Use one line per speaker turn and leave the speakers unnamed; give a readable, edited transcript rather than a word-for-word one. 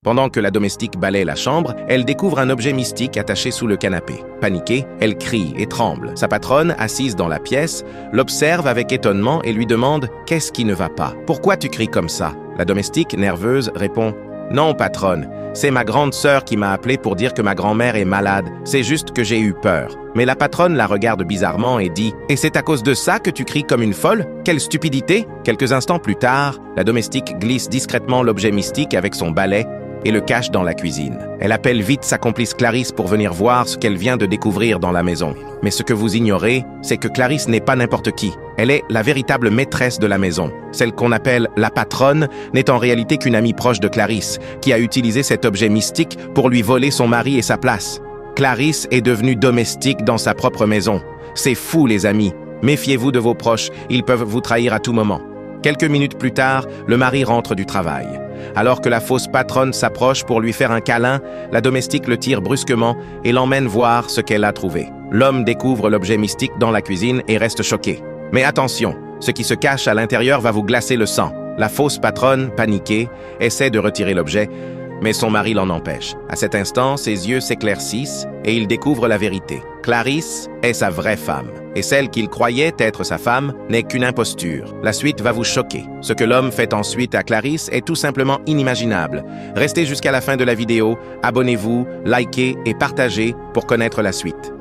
Pendant que la domestique balaie la chambre, elle découvre un objet mystique attaché sous le canapé. Paniquée, elle crie et tremble. Sa patronne, assise dans la pièce, l'observe avec étonnement et lui demande « Qu'est-ce qui ne va pas? Pourquoi tu cries comme ça ?» La domestique, nerveuse, répond « Non, patronne, c'est ma grande sœur qui m'a appelé pour dire que ma grand-mère est malade. C'est juste que j'ai eu peur. » Mais la patronne la regarde bizarrement et dit « Et c'est à cause de ça que tu cries comme une folle? Quelle stupidité !» Quelques instants plus tard, la domestique glisse discrètement l'objet mystique avec son balai et le cache dans la cuisine. Elle appelle vite sa complice Clarisse pour venir voir ce qu'elle vient de découvrir dans la maison. Mais ce que vous ignorez, c'est que Clarisse n'est pas n'importe qui. Elle est la véritable maîtresse de la maison. Celle qu'on appelle la patronne n'est en réalité qu'une amie proche de Clarisse, qui a utilisé cet objet mystique pour lui voler son mari et sa place. Clarisse est devenue domestique dans sa propre maison. C'est fou, les amis. Méfiez-vous de vos proches, ils peuvent vous trahir à tout moment. Quelques minutes plus tard, le mari rentre du travail. Alors que la fausse patronne s'approche pour lui faire un câlin, la domestique le tire brusquement et l'emmène voir ce qu'elle a trouvé. L'homme découvre l'objet mystique dans la cuisine et reste choqué. Mais attention, ce qui se cache à l'intérieur va vous glacer le sang. La fausse patronne, paniquée, essaie de retirer l'objet, mais son mari l'en empêche. À cet instant, ses yeux s'éclaircissent et il découvre la vérité. Clarisse est sa vraie femme, et celle qu'il croyait être sa femme n'est qu'une imposture. La suite va vous choquer. Ce que l'homme fait ensuite à Clarisse est tout simplement inimaginable. Restez jusqu'à la fin de la vidéo, abonnez-vous, likez et partagez pour connaître la suite.